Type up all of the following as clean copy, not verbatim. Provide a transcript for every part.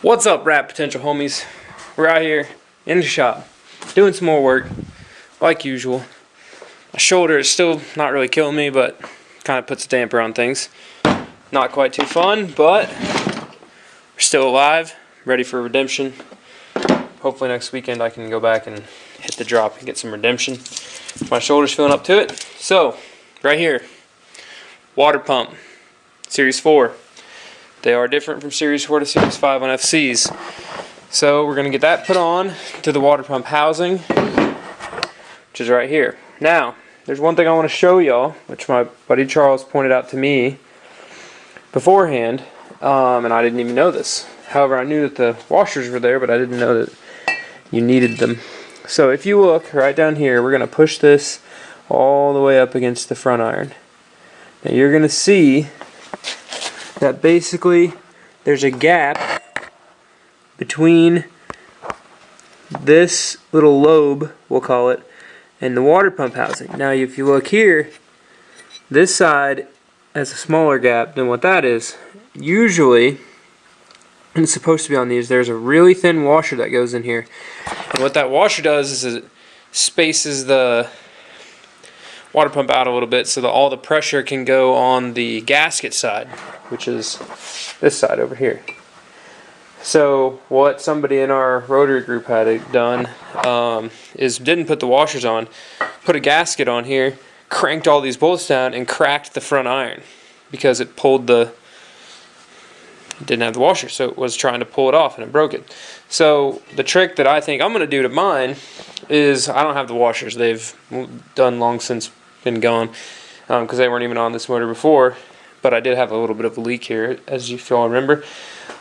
What's up, Rap Potential homies? We're out here in the shop doing some more work like usual. My shoulder is still not really killing me, but kind of puts a damper on things. Not quite too fun, but we're still alive, ready for redemption. Hopefully next weekend I can go back and hit the drop and get some redemption. My shoulder's feeling up to it. So, right here, water pump, Series 4. They are different from Series 4 to Series 5 on FCs. So we're going to get that put on to the water pump housing, which is right here. Now, there's one thing I want to show y'all, which my buddy Charles pointed out to me beforehand, and I didn't even know this. However, I knew that the washers were there, but I didn't know that you needed them. So if you look right down here, we're going to push this all the way up against the front iron. Now you're going to see that basically there's a gap between this little lobe, we'll call it, and the water pump housing. Now if you look here, this side has a smaller gap than what that is. Usually, and it's supposed to be on these, there's a really thin washer that goes in here. And what that washer does is it spaces the water pump out a little bit so that all the pressure can go on the gasket side, which is this side over here. So what somebody in our rotary group had done is didn't put the washers on, put a gasket on here, cranked all these bolts down, and cracked the front iron because it pulled it didn't have the washer, so it was trying to pull it off and it broke it. So the trick that I think I'm going to do to mine is, I don't have the washers, they've done long since been gone because they weren't even on this motor before, but I did have a little bit of a leak here, as you all remember.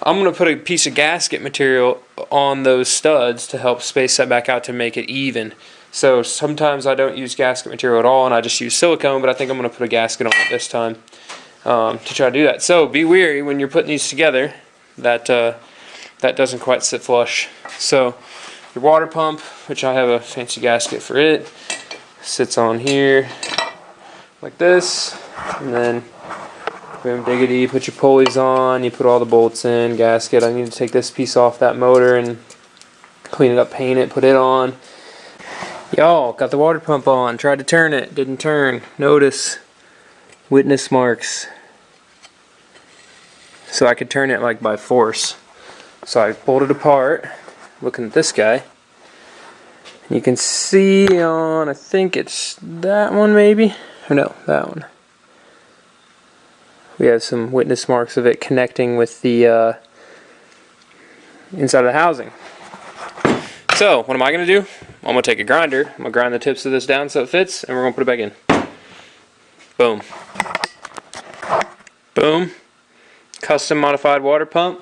I'm going to put a piece of gasket material on those studs to help space that back out to make it even. So sometimes I don't use gasket material at all and I just use silicone, but I think I'm going to put a gasket on it this time to try to do that. So be wary when you're putting these together that that doesn't quite sit flush. So your water pump, which I have a fancy gasket for it, sits on here like this, and then boom diggity, put your pulleys on, you put all the bolts in, gasket. I need to take this piece off that motor and clean it up, paint it, put it on. Y'all, got the water pump on, tried to turn it, didn't turn. Notice witness marks. So I could turn it like by force. So I pulled it apart, looking at this guy. You can see on, I think it's that one maybe, or no, that one. We have some witness marks of it connecting with the inside of the housing. So what am I going to do? I'm going to take a grinder, I'm going to grind the tips of this down so it fits, and we're going to put it back in. Boom. Boom. Custom modified water pump.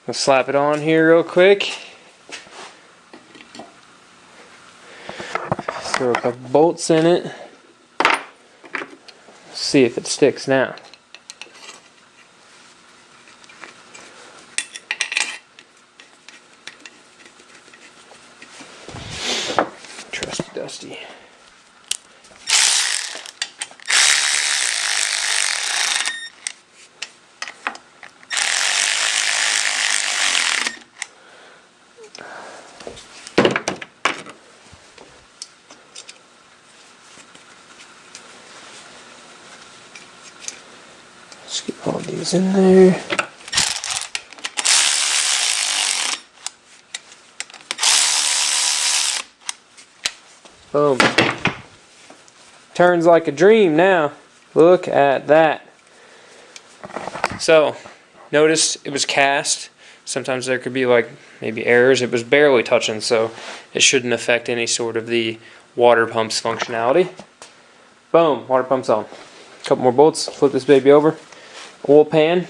I'll slap it on here real quick. Throw a couple bolts in it. See if it sticks now. Trusty Dusty. Just get all these in there. Boom. Turns like a dream now. Look at that. So, notice it was cast. Sometimes there could be like maybe errors. It was barely touching, so it shouldn't affect any sort of the water pump's functionality. Boom, water pump's on. A couple more bolts, flip this baby over. Oil pan,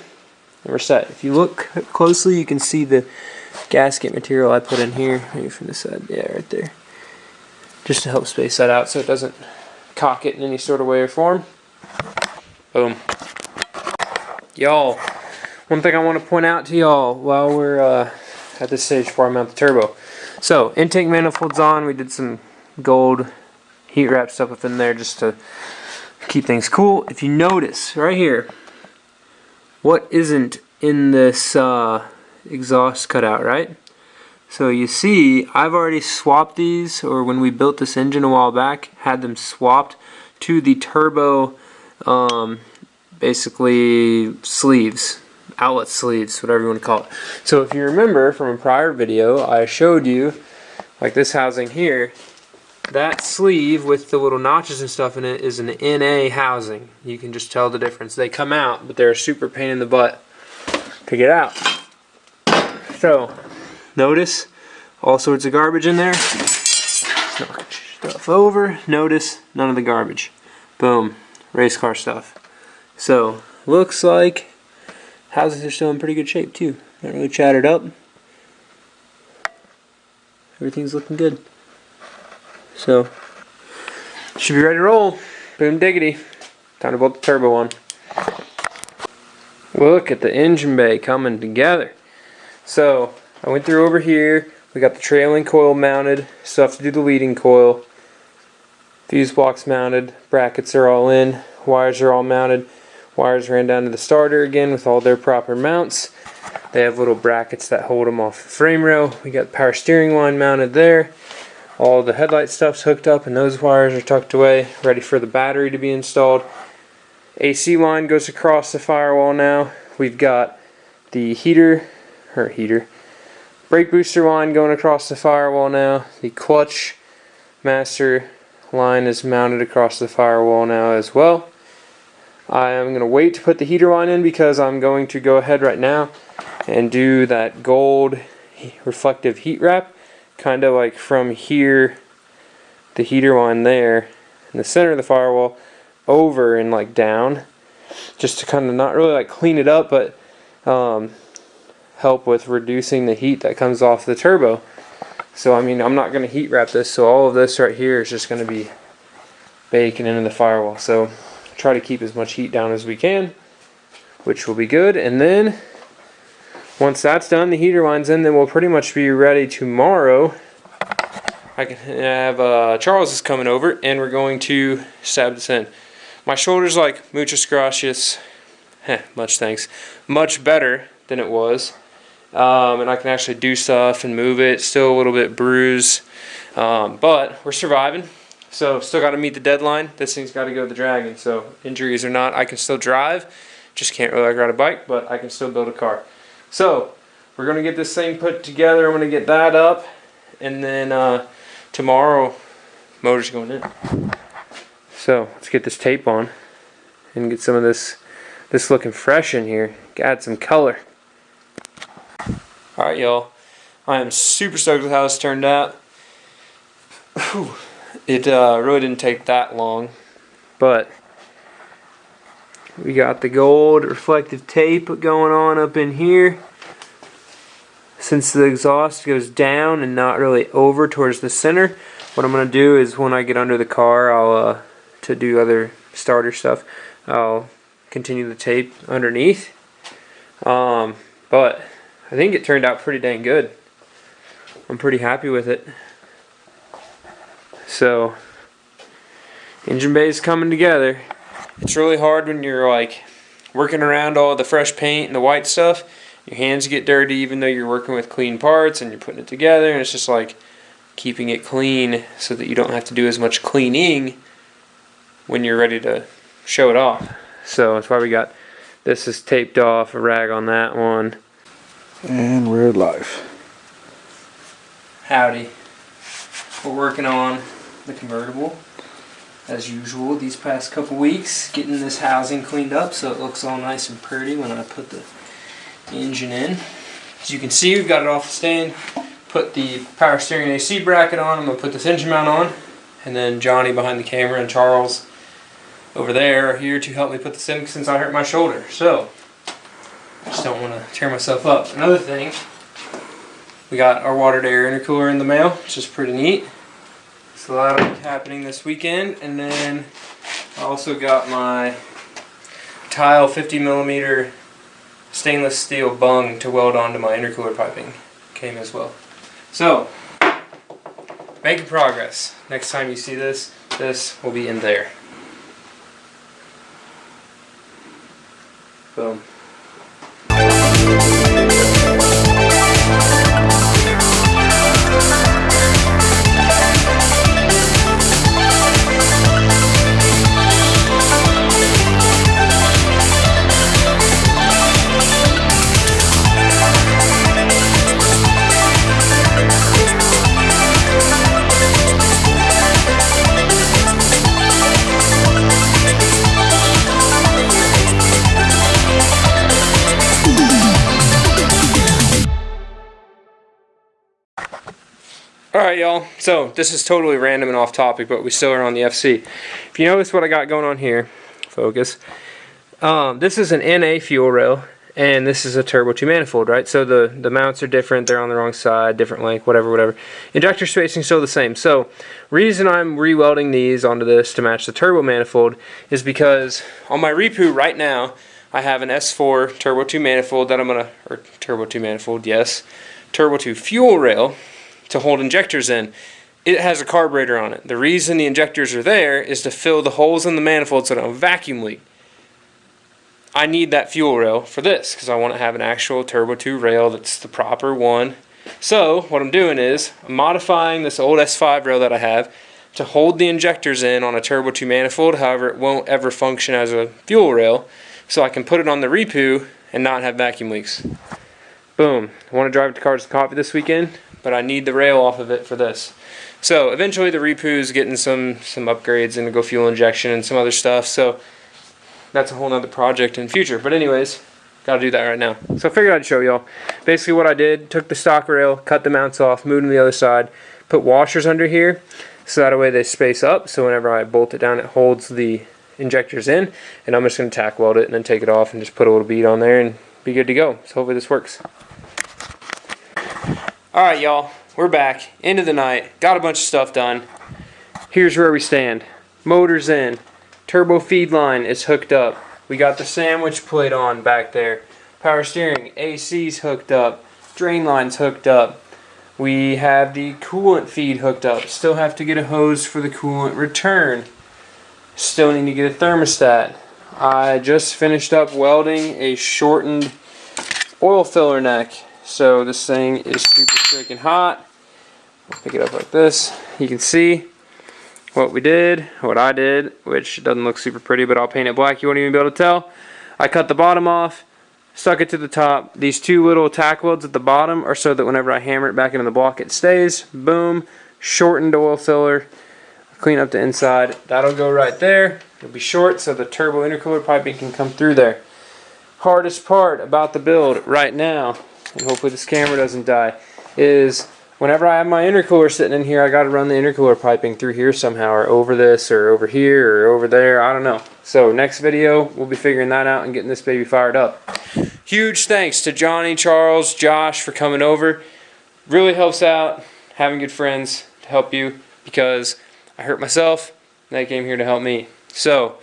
and we're set. If you look closely, you can see the gasket material I put in here. Maybe from this side, yeah, right there. Just to help space that out so it doesn't cock it in any sort of way or form. Boom. Y'all, one thing I want to point out to y'all while we're at this stage before I mount the turbo. So, intake manifold's on. We did some gold heat wrap stuff within there just to keep things cool. If you notice right here, what isn't in this exhaust cutout, right? So you see, I've already swapped these, or when we built this engine a while back, had them swapped to the turbo, basically sleeves, outlet sleeves, whatever you want to call it. So if you remember from a prior video, I showed you, like this housing here, that sleeve with the little notches and stuff in it is an NA housing. You can just tell the difference. They come out, but they're a super pain in the butt to get out. So, notice all sorts of garbage in there. Knock stuff over. Notice none of the garbage. Boom. Race car stuff. So, looks like houses are still in pretty good shape too. Not really chattered up. Everything's looking good. So, should be ready to roll. Boom diggity. Time to bolt the turbo on. Look at the engine bay coming together. So, I went through over here. We got the trailing coil mounted. Still have to do the leading coil. Fuse blocks mounted. Brackets are all in. Wires are all mounted. Wires ran down to the starter again with all their proper mounts. They have little brackets that hold them off the frame rail. We got the power steering line mounted there. All the headlight stuff's hooked up and those wires are tucked away, ready for the battery to be installed. AC line goes across the firewall now. We've got the brake booster line going across the firewall now. The clutch master line is mounted across the firewall now as well. I am going to wait to put the heater line in because I'm going to go ahead right now and do that gold reflective heat wrap. Kind of like from here, the heater line there, in the center of the firewall, over and like down, just to kind of not really like clean it up, but help with reducing the heat that comes off the turbo. So I mean, I'm not going to heat wrap this, so all of this right here is just going to be baking into the firewall. So try to keep as much heat down as we can, which will be good. And then once that's done, the heater line's in, then we'll pretty much be ready tomorrow. I can have Charles is coming over and we're going to stab this in. My shoulder's like muchas gracias, much thanks, much better than it was. And I can actually do stuff and move it. Still a little bit bruised, but we're surviving. So still got to meet the deadline. This thing's got to go to the Dragon. So injuries or not, I can still drive. Just can't really ride a bike, but I can still build a car. So we're going to get this thing put together. I'm going to get that up, and then tomorrow motor's going in. So let's get this tape on and get some of this looking fresh in here. Add some color. Alright y'all, I am super stoked with how this turned out. Whew. It really didn't take that long, but we got the gold reflective tape going on up in here. Since the exhaust goes down and not really over towards the center, what I'm going to do is when I get under the car, I'll to do other starter stuff, I'll continue the tape underneath. But I think it turned out pretty dang good. I'm pretty happy with it. So, engine bay is coming together. It's really hard when you're like working around all the fresh paint and the white stuff. Your hands get dirty even though you're working with clean parts and you're putting it together, and it's just like keeping it clean so that you don't have to do as much cleaning when you're ready to show it off. So that's why we got this is taped off, a rag on that one. And we're live. Howdy. We're working on the convertible as usual these past couple weeks, getting this housing cleaned up so it looks all nice and pretty when I put the engine in. As you can see, we've got it off the stand, put the power steering AC bracket on. I'm going to put this engine mount on, and then Johnny behind the camera and Charles over there are here to help me put this in since I hurt my shoulder. So I just don't want to tear myself up. Another thing, we got our water to air intercooler in the mail, which is pretty neat. So that'll be happening this weekend. And then I also got my tile 50mm stainless steel bung to weld onto my intercooler piping. Came as well. So, making progress. Next time you see this will be in there. Boom. Alright y'all, so this is totally random and off topic, but we still are on the FC. If you notice what I got going on here, focus, this is an NA fuel rail, and this is a turbo 2 manifold, right? So the mounts are different, they're on the wrong side, different length, whatever. Injector spacing is still the same. So reason I'm re-welding these onto this to match the turbo manifold is because on my Repu right now, I have an S4 turbo 2 manifold that I'm gonna, or turbo 2 manifold, yes, turbo 2 fuel rail to hold injectors in. It has a carburetor on it. The reason the injectors are there is to fill the holes in the manifold so they don't vacuum leak. I need that fuel rail for this because I want to have an actual turbo 2 rail that's the proper one. So what I'm doing is I'm modifying this old S5 rail that I have to hold the injectors in on a turbo 2 manifold. However, it won't ever function as a fuel rail, so I can put it on the Repu and not have vacuum leaks. Boom. I want to drive it to Cars and Coffee this weekend, but I need the rail off of it for this. So eventually the Repu is getting some upgrades and go fuel injection and some other stuff, so that's a whole nother project in the future. But anyways, gotta do that right now. So I figured I'd show y'all. Basically what I did, took the stock rail, cut the mounts off, moved them to the other side, put washers under here, so that way they space up, so whenever I bolt it down it holds the injectors in, and I'm just going to tack weld it and then take it off and just put a little bead on there and be good to go. So hopefully this works. Alright y'all, we're back, end of the night, got a bunch of stuff done. Here's where we stand. Motor's in, turbo feed line is hooked up, we got the sandwich plate on back there, power steering, AC's hooked up, drain line's hooked up, we have the coolant feed hooked up, still have to get a hose for the coolant return, still need to get a thermostat. I just finished up welding a shortened oil filler neck. So this thing is super freaking hot. I'll pick it up like this. You can see what I did, which doesn't look super pretty, but I'll paint it black. You won't even be able to tell. I cut the bottom off, stuck it to the top. These two little tack welds at the bottom are so that whenever I hammer it back into the block, it stays. Boom. Shortened oil filler. Clean up the inside. That'll go right there. It'll be short so the turbo intercooler piping can come through there. Hardest part about the build right now, and hopefully this camera doesn't die, is whenever I have my intercooler sitting in here, I got to run the intercooler piping through here somehow, or over this, or over here, or over there, I don't know. So next video, we'll be figuring that out and getting this baby fired up. Huge thanks to Johnny, Charles, Josh for coming over. Really helps out having good friends to help you, because I hurt myself, and they came here to help me. So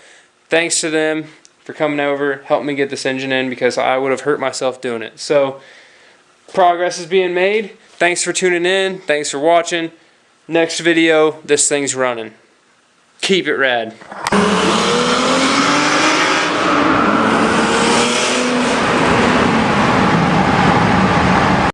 thanks to them for coming over, helping me get this engine in, because I would have hurt myself doing it. So progress is being made. Thanks for tuning in. Thanks for watching. Next video, this thing's running. Keep it rad.